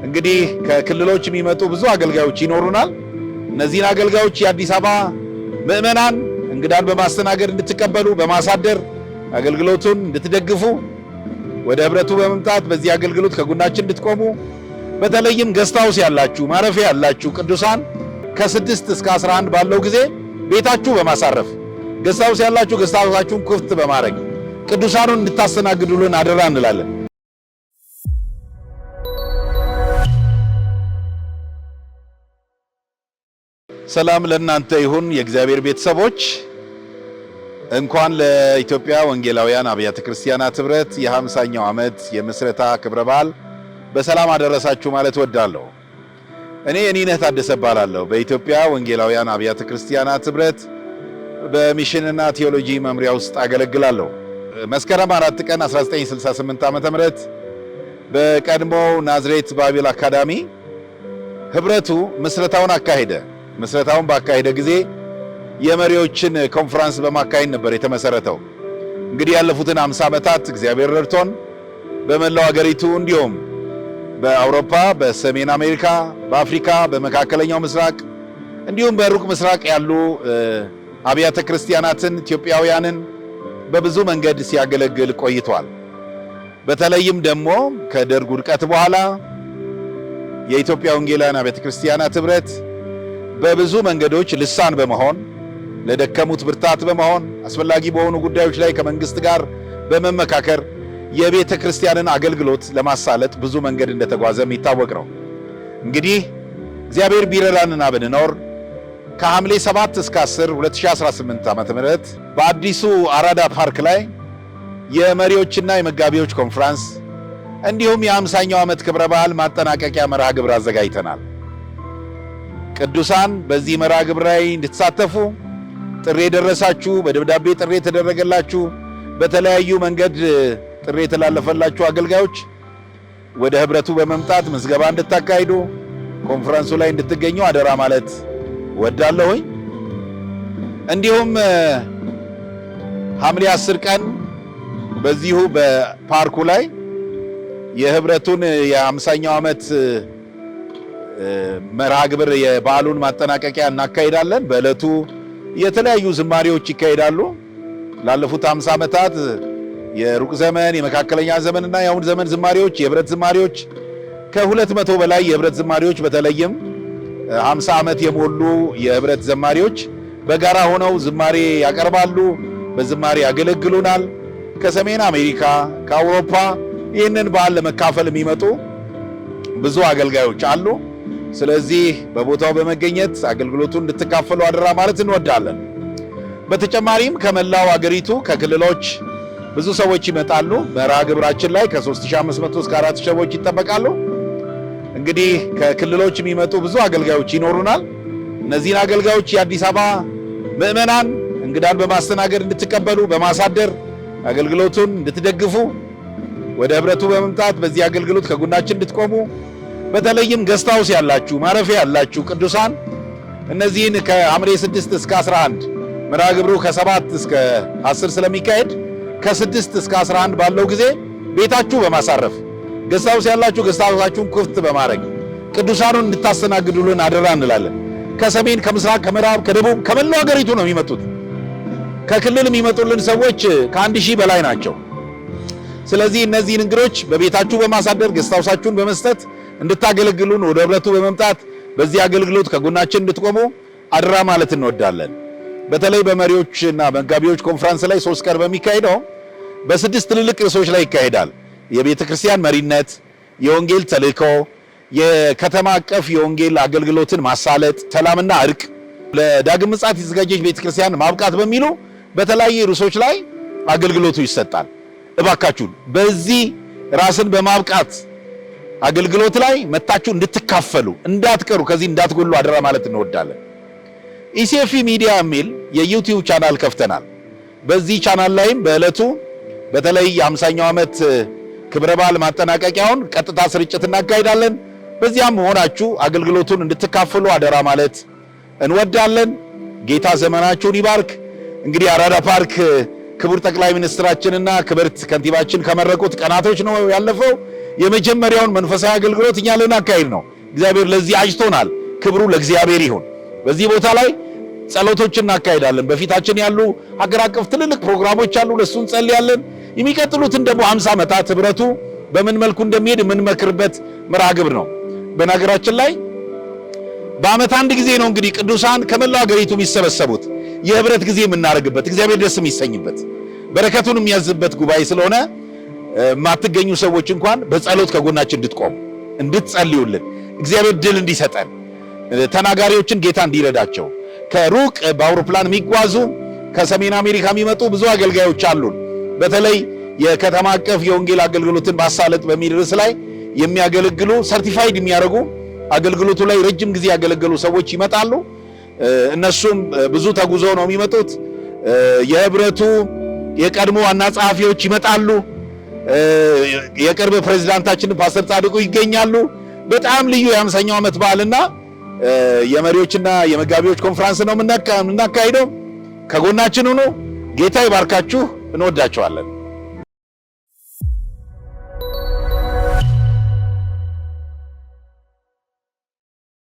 እንግዲህ ከክልሎች የሚመጡ ብዙ አገልጋዮች ይኖሩናል። እነዚህን አገልጋዮች የአዲስ አበባ ምዕመናን እንግዳን በማስተናገድ እንድትቀበሉ በማሳደር አገልግሎቱን እንድትደግፉ ወደ ህብረቱ በመምጣት በዚህ አገልግሎት ከጎናችን እንድትቆሙ በተለይም ገስታውስ ያላችሁ ማረፊያ ያላችሁ ቅዱሳን ከ6 እስከ 11 ባለው ጊዜ ቤታችሁ በማሳረፍ ገስታውስ ያላችሁ ገስታውሳችሁን ክፍት በማድረግ ቅዱሳኑን እንድታስተናግዱልን አደራ እንላለን። ሰላም ለእናንተ ይሁን የእግዚአብሔር ቤተሰቦች። እንኳን ለኢትዮጵያ ወንጌላውያን አብያተ ክርስቲያናት ህብረት የ50ኛው ዓመት የምስረታ ክብረ በዓል በሰላም አደረሳችሁ ማለት ወዳለሁ። እኔ የኔነህ ታደሰ እባላለሁ። በኢትዮጵያ ወንጌላውያን አብያተ ክርስቲያናት ህብረት በሚሽንና ቴዎሎጂ መምሪያ ውስጥ አገለግላለሁ። መስከረም 4 ቀን 1968 ዓ.ም በቀድሞው ናዝሬት ባይብል አካዳሚ ህብረቱ ምስረታውን አካሄደ። ምስረታውን ባካሄደ ጊዜ የመሪዎችን ኮንፈረንስ በማካሄድ ነበር የተመሰረተው። እንግዲህ ያለፉትን 50 ዓመታት እግዚአብሔር ረድቶን በመላው ሀገሪቱ እንዲሁም በአውሮፓ፣ በሰሜን አሜሪካ፣ በአፍሪካ፣ በመካከለኛው ምስራቅ እንዲሁም በሩቅ ምስራቅ ያሉ አብያተ ክርስቲያናትን ኢትዮጵያውያንን በብዙ መንገድ ሲያገለግል ቆይቷል። በተለይም ደግሞ ከደርግ ውድቀት በኋላ የኢትዮጵያ ወንጌላውያን አብያተ ክርስቲያናት ህብረት በብዙ መንገዶች ልሳን በመሆን ለደከሙት ብርታት በመሆን አስፈላጊ በሆኑ ጉዳዮች ላይ ከመንግስት ጋር በመመካከር የቤተ ክርስቲያንን አገልግሎት ለማሳለጥ ብዙ መንገድ እንደተጓዘ የሚታወቅ ነው። እንግዲህ እግዚአብሔር ቢረዳንና ብንኖር ከሐምሌ 7 እስከ 10 2018 ዓ.ም በአዲሱ አራዳ ፓርክ ላይ የመሪዎችና የመጋቢዎች ኮንፈረንስ እንዲሁም የ50ኛው ዓመት ክብረ በዓል ማጠናቀቂያ መርሃ ግብር አዘጋጅተናል። ቅዱሳን በዚህ መርሃ ግብር ላይ እንድትሳተፉ ጥሪ የደረሳችሁ፣ በደብዳቤ ጥሪ የተደረገላችሁ፣ በተለያዩ መንገድ ጥሪ የተላለፈላችሁ አገልጋዮች ወደ ህብረቱ በመምጣት ምዝገባ እንድታካሂዱ ኮንፈረንሱ ላይ እንድትገኙ አደራ ማለት ወዳለሁኝ። እንዲሁም ሐምሌ 10 ቀን በዚሁ በፓርኩ ላይ የህብረቱን የ50ኛው ዓመት መርሃ ግብር የበዓሉን ማጠናቀቂያ እናካሂዳለን። በዕለቱ የተለያዩ ዝማሬዎች ይካሄዳሉ። ላለፉት 50 ዓመታት የሩቅ ዘመን፣ የመካከለኛ ዘመንና የአሁን ዘመን ዝማሬዎች፣ የህብረት ዝማሬዎች ከ200 በላይ የህብረት ዝማሬዎች በተለይም 50 ዓመት የሞሉ የህብረት ዘማሪዎች በጋራ ሆነው ዝማሬ ያቀርባሉ፣ በዝማሬ ያገለግሉናል። ከሰሜን አሜሪካ፣ ከአውሮፓ ይህንን በዓል ለመካፈል የሚመጡ ብዙ አገልጋዮች አሉ። ስለዚህ በቦታው በመገኘት አገልግሎቱን እንድትካፈሉ አደራ ማለት እንወዳለን። በተጨማሪም ከመላው አገሪቱ ከክልሎች ብዙ ሰዎች ይመጣሉ። መርሃ ግብራችን ላይ ከ3500 እስከ 4000 ሰዎች ይጠበቃሉ። እንግዲህ ከክልሎች የሚመጡ ብዙ አገልጋዮች ይኖሩናል። እነዚህን አገልጋዮች የአዲስ አበባ ምዕመናን እንግዳን በማስተናገድ እንድትቀበሉ በማሳደር አገልግሎቱን እንድትደግፉ ወደ ህብረቱ በመምጣት በዚህ አገልግሎት ከጎናችን እንድትቆሙ በተለይም ገስታውስ ያላችሁ ማረፊያ ያላችሁ ቅዱሳን እነዚህን ከሐምሌ 6 እስከ 11 መርሃ ግብሩ ከ7 እስከ 10 ስለሚካሄድ ከ6 እስከ 11 ባለው ጊዜ ቤታችሁ በማሳረፍ ገስታውስ ያላችሁ ገስታውሳችሁን ክፍት በማድረግ ቅዱሳኑን እንድታስተናግዱልን አደራ እንላለን። ከሰሜን፣ ከምስራቅ፣ ከምዕራብ፣ ከደቡብ ከመላው ሀገሪቱ ነው የሚመጡት። ከክልል የሚመጡልን ሰዎች ከ1000 በላይ ናቸው። ስለዚህ እነዚህን እንግዶች በቤታችሁ በማሳደር ገስታውሳችሁን በመስጠት እንድታገለግሉን ወደ ህብረቱ በመምጣት በዚህ አገልግሎት ከጎናችን እንድትቆሙ አደራ ማለት እንወዳለን። በተለይ በመሪዎችና መጋቢዎች ኮንፈረንስ ላይ 3 ቀን በሚካሄደው በ6 ትልልቅ ርዕሶች ላይ ይካሄዳል። የቤተ ክርስቲያን መሪነት፣ የወንጌል ተልእኮ፣ የከተማ አቀፍ የወንጌል አገልግሎትን ማሳለጥ፣ ሰላምና እርቅ፣ ለዳግም ምጽአት የተዘጋጀች ቤተ ክርስቲያን ማብቃት በሚሉ በተለያየ ርዕሶች ላይ አገልግሎቱ ይሰጣል። እባካችሁን በዚህ ራስን በማብቃት አገልግሎት ላይ መታችሁ እንድትካፈሉ እንዳትቀሩ፣ ከዚህ እንዳትጎሉ አደራ ማለት እንወዳለን። ኢሲኤፍ ሚዲያ የሚል የዩቲዩብ ቻናል ከፍተናል። በዚህ ቻናል ላይም በዕለቱ በተለይ የ50ኛው ዓመት ክብረ በዓል ማጠናቀቂያውን ቀጥታ ስርጭት እናካሂዳለን። በዚያም ሆናችሁ አገልግሎቱን እንድትካፈሉ አደራ ማለት እንወዳለን። ጌታ ዘመናችሁን ይባርክ። እንግዲህ አራዳ ፓርክ ክቡር ጠቅላይ ሚኒስትራችንና ክብርት ከንቲባችን ከመረቁት ቀናቶች ነው ያለፈው። የመጀመሪያውን መንፈሳዊ አገልግሎት እኛ ልናካሂድ ነው። እግዚአብሔር ለዚህ አጭቶናል። ክብሩ ለእግዚአብሔር ይሁን። በዚህ ቦታ ላይ ጸሎቶችን እናካሂዳለን። በፊታችን ያሉ ሀገር አቀፍ ትልልቅ ፕሮግራሞች አሉ። ለሱ እንጸልያለን። የሚቀጥሉትን ደግሞ 50 ዓመታት ህብረቱ በምን መልኩ እንደሚሄድ የምንመክርበት መርሃ ግብር ነው። በነገራችን ላይ በዓመት አንድ ጊዜ ነው እንግዲህ ቅዱሳን ከመላው ሀገሪቱ የሚሰበሰቡት የህብረት ጊዜ የምናደርግበት እግዚአብሔር ደስ የሚሰኝበት በረከቱን የሚያዝበት ጉባኤ ስለሆነ ማትገኙ ሰዎች እንኳን በጸሎት ከጎናችን እንድትቆሙ እንድትጸልዩልን እግዚአብሔር ድል እንዲሰጠን ተናጋሪዎችን ጌታ እንዲረዳቸው ከሩቅ በአውሮፕላን የሚጓዙ ከሰሜን አሜሪካ የሚመጡ ብዙ አገልጋዮች አሉን። በተለይ የከተማ አቀፍ የወንጌል አገልግሎትን ማሳለጥ በሚል ርዕስ ላይ የሚያገለግሉ ሰርቲፋይድ የሚያደርጉ አገልግሎቱ ላይ ረጅም ጊዜ ያገለገሉ ሰዎች ይመጣሉ። እነሱም ብዙ ተጉዞ ነው የሚመጡት። የህብረቱ የቀድሞ ዋና ጸሐፊዎች ይመጣሉ። የቅርብ ፕሬዝዳንታችን ፓስተር ጻድቁ ይገኛሉ። በጣም ልዩ የ50ኛው ዓመት በዓልና የመሪዎችና የመጋቢዎች ኮንፈረንስ ነው የምናካሂደው። ከጎናችን ሁኑ። ጌታ ይባርካችሁ። እንወዳችኋለን።